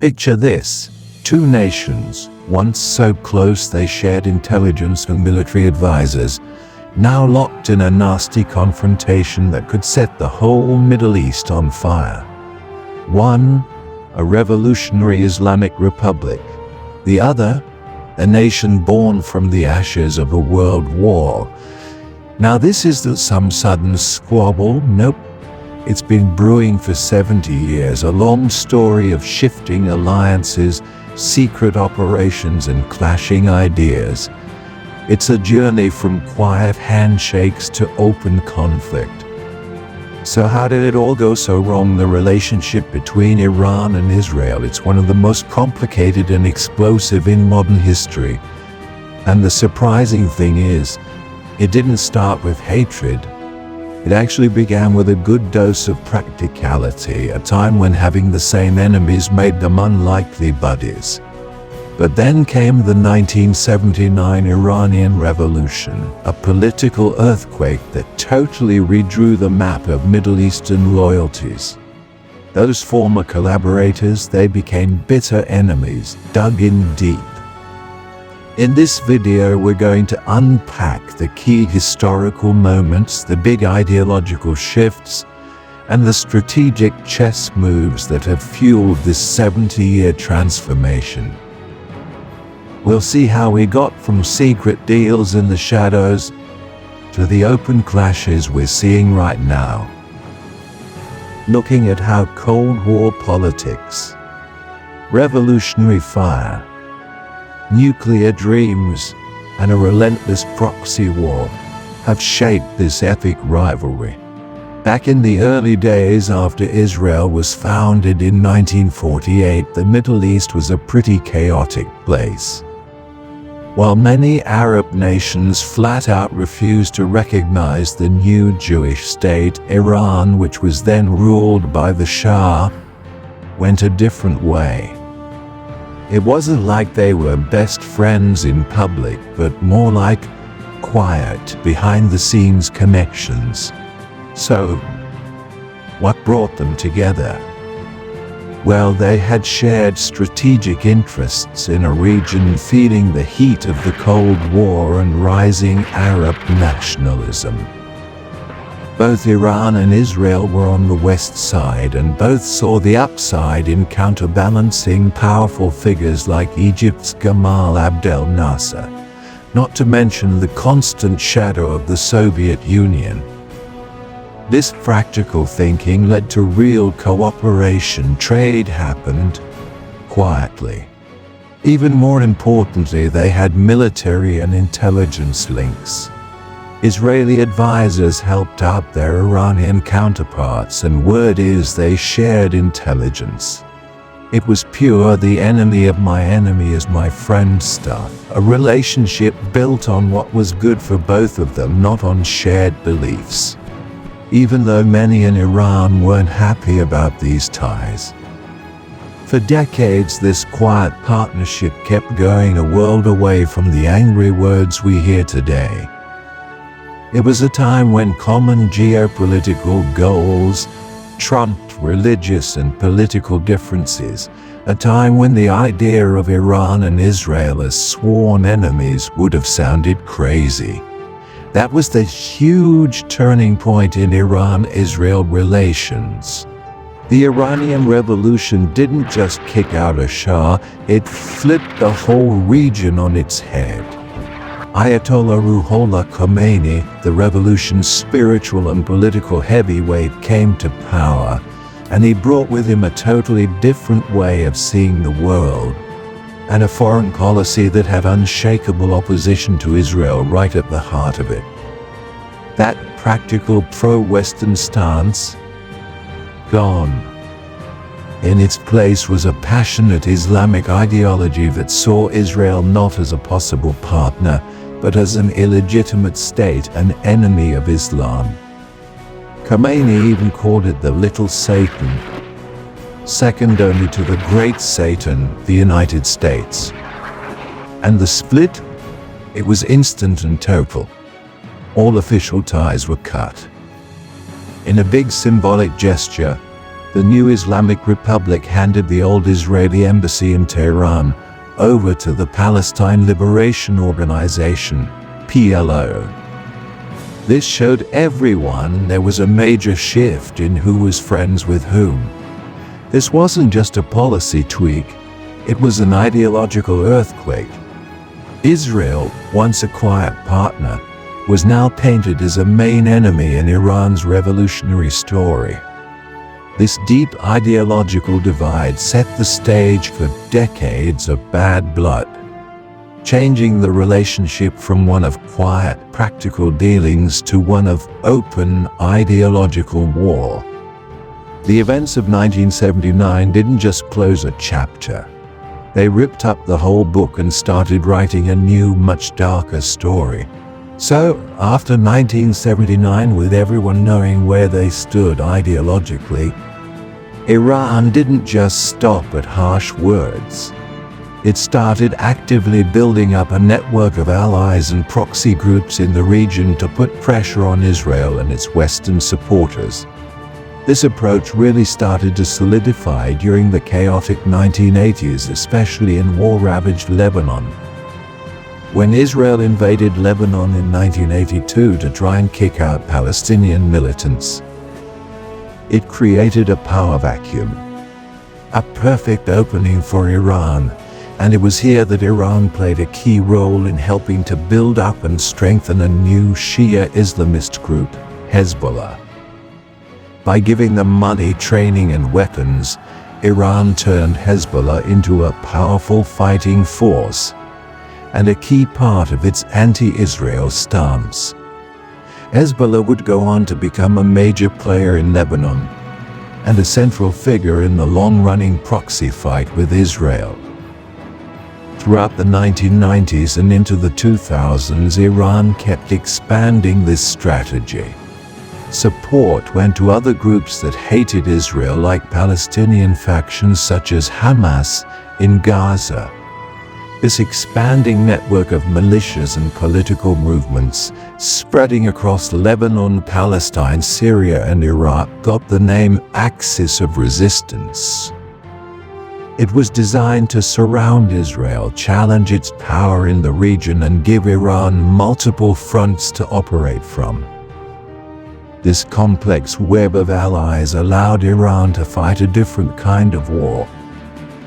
Picture this: two nations, once so close they shared intelligence and military advisors, now locked in a nasty confrontation that could set the whole Middle East on fire. One, a revolutionary Islamic republic. The other, a nation born from the ashes of a world war. Now this isn't some sudden squabble, nope. It's been brewing for 70 years, a long story of shifting alliances, secret operations, and clashing ideas. It's a journey from quiet handshakes to open conflict. So how did it all go so wrong? The relationship between Iran and Israel, it's one of the most complicated and explosive in modern history. And the surprising thing is, it didn't start with hatred. It actually began with a good dose of practicality, a time when having the same enemies made them unlikely buddies. But then came the 1979 Iranian Revolution, a political earthquake that totally redrew the map of Middle Eastern loyalties. Those former collaborators, they became bitter enemies, dug in deep. In this video, we're going to unpack the key historical moments, the big ideological shifts, and the strategic chess moves that have fueled this 70-year transformation. We'll see how we got from secret deals in the shadows to the open clashes we're seeing right now. Looking at how Cold War politics, revolutionary fire, nuclear dreams, and a relentless proxy war have shaped this epic rivalry. Back in the early days after Israel was founded in 1948, the Middle East was a pretty chaotic place. While many Arab nations flat out refused to recognize the new Jewish state, Iran, which was then ruled by the Shah, went a different way. It wasn't like they were best friends in public, but more like quiet, behind-the-scenes connections. So, what brought them together? Well, they had shared strategic interests in a region feeling the heat of the Cold War and rising Arab nationalism. Both Iran and Israel were on the west side, and both saw the upside in counterbalancing powerful figures like Egypt's Gamal Abdel Nasser, not to mention the constant shadow of the Soviet Union. This practical thinking led to real cooperation. Trade happened quietly. Even more importantly, they had military and intelligence links. Israeli advisors helped out their Iranian counterparts, and word is they shared intelligence. It was pure "the enemy of my enemy is my friend" stuff, a relationship built on what was good for both of them, not on shared beliefs. Even though many in Iran weren't happy about these ties. For decades, this quiet partnership kept going, a world away from the angry words we hear today. It was a time when common geopolitical goals trumped religious and political differences, a time when the idea of Iran and Israel as sworn enemies would have sounded crazy. That was the huge turning point in Iran-Israel relations. The Iranian Revolution didn't just kick out a Shah, it flipped the whole region on its head. Ayatollah Ruhollah Khomeini, the revolution's spiritual and political heavyweight, came to power, and he brought with him a totally different way of seeing the world, and a foreign policy that had unshakable opposition to Israel right at the heart of it. That practical pro-Western stance, gone. In its place was a passionate Islamic ideology that saw Israel not as a possible partner, but as an illegitimate state, an enemy of Islam. Khomeini even called it the Little Satan, second only to the Great Satan, the United States. And the split? It was instant and total. All official ties were cut. In a big symbolic gesture, the new Islamic Republic handed the old Israeli embassy in Tehran over to the Palestine Liberation Organization, PLO. This showed everyone there was a major shift in who was friends with whom. This wasn't just a policy tweak, it was an ideological earthquake. Israel, once a quiet partner, was now painted as a main enemy in Iran's revolutionary story. This deep ideological divide set the stage for decades of bad blood, changing the relationship from one of quiet, practical dealings to one of open, ideological war. The events of 1979 didn't just close a chapter. They ripped up the whole book and started writing a new, much darker story. So, after 1979, with everyone knowing where they stood ideologically, Iran didn't just stop at harsh words. It started actively building up a network of allies and proxy groups in the region to put pressure on Israel and its Western supporters. This approach really started to solidify during the chaotic 1980s, especially in war-ravaged Lebanon. When Israel invaded Lebanon in 1982 to try and kick out Palestinian militants, it created a power vacuum, a perfect opening for Iran, and it was here that Iran played a key role in helping to build up and strengthen a new Shia Islamist group, Hezbollah. By giving them money, training, and weapons, Iran turned Hezbollah into a powerful fighting force and a key part of its anti-Israel stance. Hezbollah would go on to become a major player in Lebanon and a central figure in the long-running proxy fight with Israel. Throughout the 1990s and into the 2000s, Iran kept expanding this strategy. Support went to other groups that hated Israel, like Palestinian factions such as Hamas in Gaza. This expanding network of militias and political movements, spreading across Lebanon, Palestine, Syria, and Iraq, got the name Axis of Resistance. It was designed to surround Israel, challenge its power in the region, and give Iran multiple fronts to operate from. This complex web of allies allowed Iran to fight a different kind of war,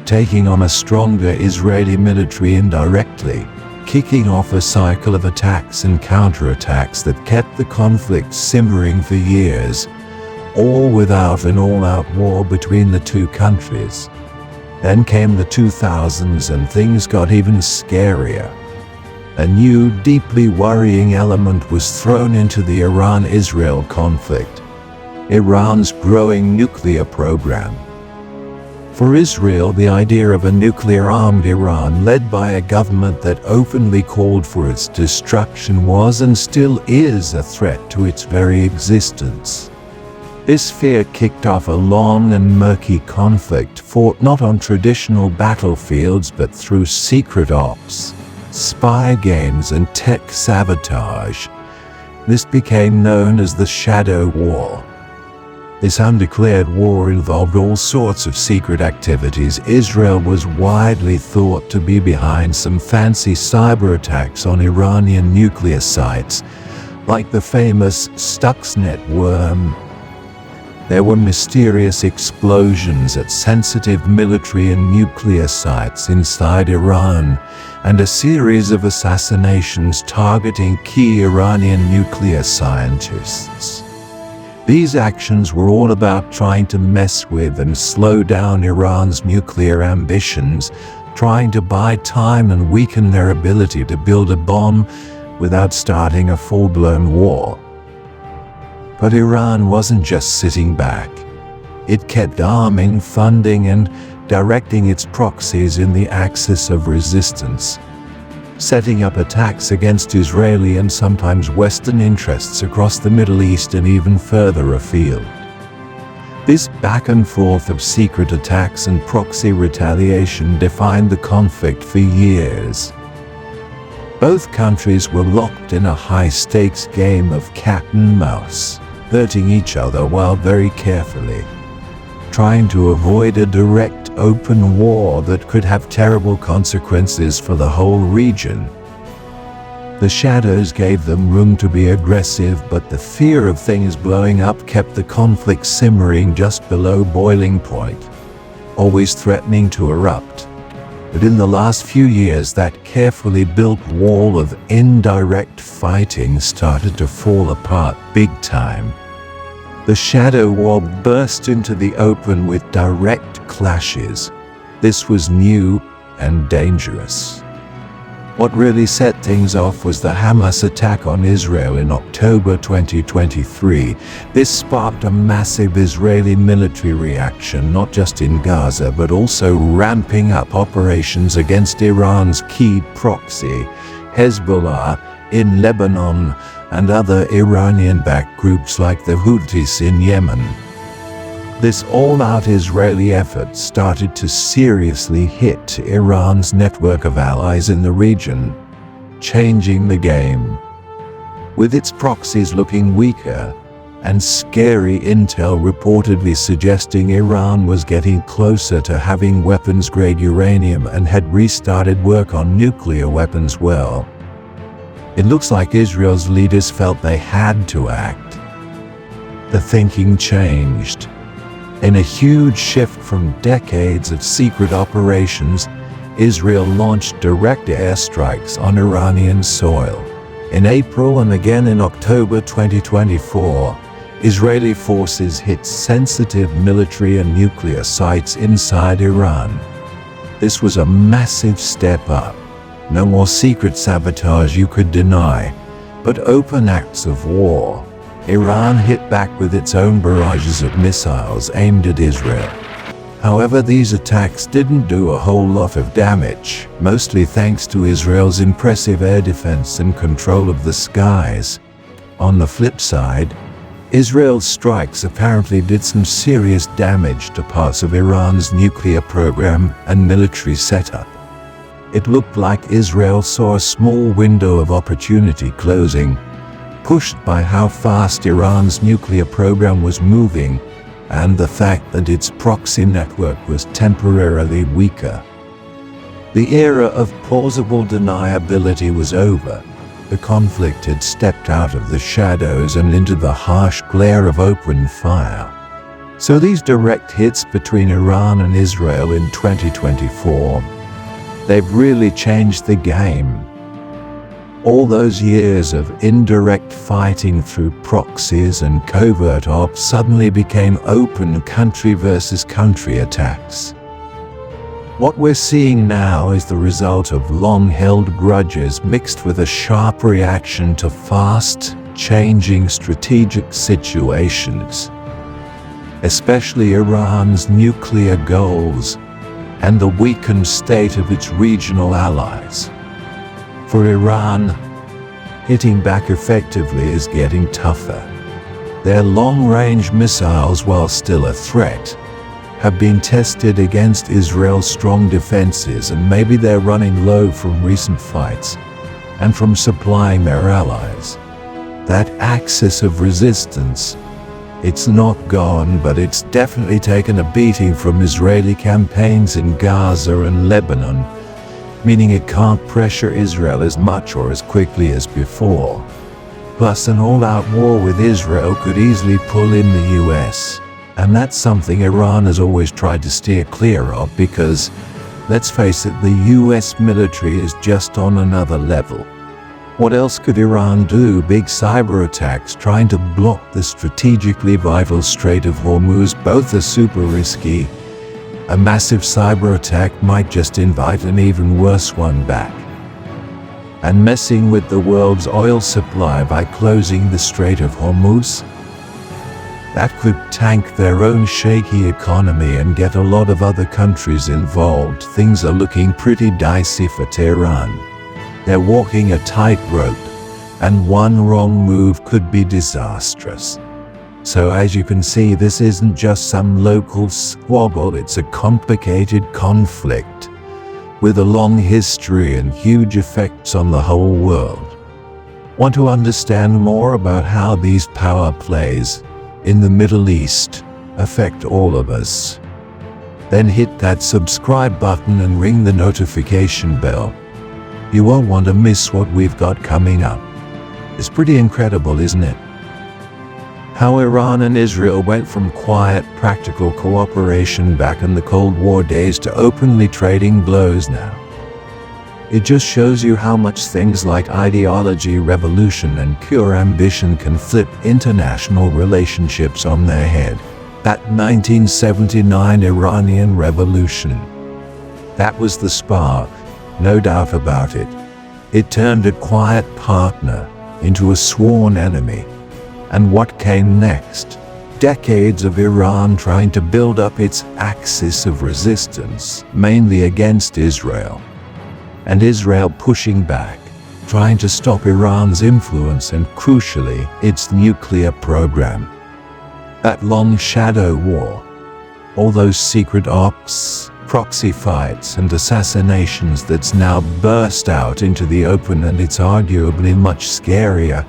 taking on a stronger Israeli military indirectly, kicking off a cycle of attacks and counterattacks that kept the conflict simmering for years, all without an all-out war between the two countries. Then came the 2000s and things got even scarier. A new, deeply worrying element was thrown into the Iran-Israel conflict: Iran's growing nuclear program. For Israel, the idea of a nuclear-armed Iran led by a government that openly called for its destruction was and still is a threat to its very existence. This fear kicked off a long and murky conflict fought not on traditional battlefields but through secret ops, spy games, and tech sabotage. This became known as the Shadow War. This undeclared war involved all sorts of secret activities. Israel was widely thought to be behind some fancy cyber attacks on Iranian nuclear sites, like the famous Stuxnet worm. There were mysterious explosions at sensitive military and nuclear sites inside Iran, and a series of assassinations targeting key Iranian nuclear scientists. These actions were all about trying to mess with and slow down Iran's nuclear ambitions, trying to buy time and weaken their ability to build a bomb without starting a full-blown war. But Iran wasn't just sitting back. It kept arming, funding, and directing its proxies in the axis of resistance, setting up attacks against Israeli and sometimes Western interests across the Middle East and even further afield. This back and forth of secret attacks and proxy retaliation defined the conflict for years. Both countries were locked in a high-stakes game of cat and mouse, hurting each other while very carefully trying to avoid a direct open war that could have terrible consequences for the whole region. The shadows gave them room to be aggressive, but the fear of things blowing up kept the conflict simmering just below boiling point, always threatening to erupt. But in the last few years, that carefully built wall of indirect fighting started to fall apart big time. The shadow war burst into the open with direct clashes. This was new and dangerous. What really set things off was the Hamas attack on Israel in October 2023. This sparked a massive Israeli military reaction, not just in Gaza, but also ramping up operations against Iran's key proxy, Hezbollah, in Lebanon, and other Iranian-backed groups like the Houthis in Yemen. This all-out Israeli effort started to seriously hit Iran's network of allies in the region, changing the game. With its proxies looking weaker, and scary intel reportedly suggesting Iran was getting closer to having weapons-grade uranium and had restarted work on nuclear weapons, well, it looks like Israel's leaders felt they had to act. The thinking changed. In a huge shift from decades of secret operations, Israel launched direct airstrikes on Iranian soil. In April and again in October 2024, Israeli forces hit sensitive military and nuclear sites inside Iran. This was a massive step up. No more secret sabotage you could deny, but open acts of war. Iran hit back with its own barrages of missiles aimed at Israel. However, these attacks didn't do a whole lot of damage, mostly thanks to Israel's impressive air defense and control of the skies. On the flip side, Israel's strikes apparently did some serious damage to parts of Iran's nuclear program and military setup. It looked like Israel saw a small window of opportunity closing, pushed by how fast Iran's nuclear program was moving and the fact that its proxy network was temporarily weaker. The era of plausible deniability was over. The conflict had stepped out of the shadows and into the harsh glare of open fire. So these direct hits between Iran and Israel in 2024, they've really changed the game. All those years of indirect fighting through proxies and covert ops suddenly became open country versus country attacks. What we're seeing now is the result of long-held grudges mixed with a sharp reaction to fast, changing strategic situations, especially Iran's nuclear goals and the weakened state of its regional allies. For Iran, hitting back effectively is getting tougher. Their long-range missiles, while still a threat, have been tested against Israel's strong defenses, and maybe they're running low from recent fights and from supplying their allies. That axis of resistance, it's not gone, but it's definitely taken a beating from Israeli campaigns in Gaza and Lebanon, meaning it can't pressure Israel as much or as quickly as before. Plus, an all-out war with Israel could easily pull in the US, and that's something Iran has always tried to steer clear of because, let's face it, the US military is just on another level. What else could Iran do? Big cyber attacks trying to block the strategically vital Strait of Hormuz both are super risky. A massive cyber attack might just invite an even worse one back. And messing with the world's oil supply by closing the Strait of Hormuz? That could tank their own shaky economy and get a lot of other countries involved. Things are looking pretty dicey for Tehran. They're walking a tightrope, and one wrong move could be disastrous. So as you can see, this isn't just some local squabble, it's a complicated conflict with a long history and huge effects on the whole world. Want to understand more about how these power plays in the Middle East affect all of us. Then hit that subscribe button and ring the notification bell. You won't want to miss what we've got coming up. It's pretty incredible, isn't it? How Iran and Israel went from quiet, practical cooperation back in the Cold War days to openly trading blows now. It just shows you how much things like ideology, revolution, and pure ambition can flip international relationships on their head. That 1979 Iranian Revolution. That was the spark, no doubt about it. It turned a quiet partner into a sworn enemy. And what came next? Decades of Iran trying to build up its axis of resistance, mainly against Israel. And Israel pushing back, trying to stop Iran's influence and, crucially, its nuclear program. That long shadow war, all those secret ops, proxy fights and assassinations that's now burst out into the open, and it's arguably much scarier.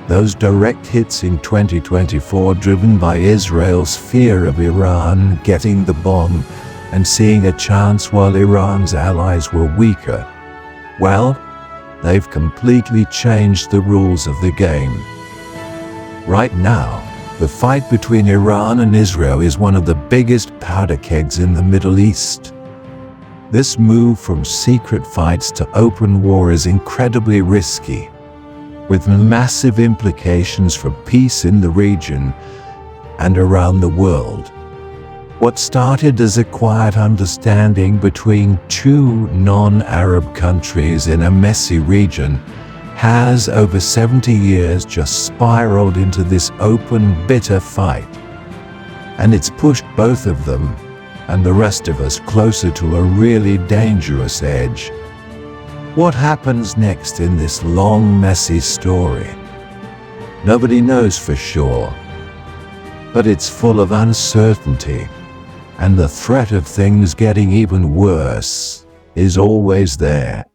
Those direct hits in 2024 driven by Israel's fear of Iran getting the bomb and seeing a chance while Iran's allies were weaker. Well, they've completely changed the rules of the game. Right now, the fight between Iran and Israel is one of the biggest powder kegs in the Middle East. This move from secret fights to open war is incredibly risky, with massive implications for peace in the region and around the world. What started as a quiet understanding between two non-Arab countries in a messy region has, over 70 years, just spiraled into this open, bitter fight. And it's pushed both of them and the rest of us closer to a really dangerous edge. What happens next in this long, messy story? Nobody knows for sure, but it's full of uncertainty, and the threat of things getting even worse is always there.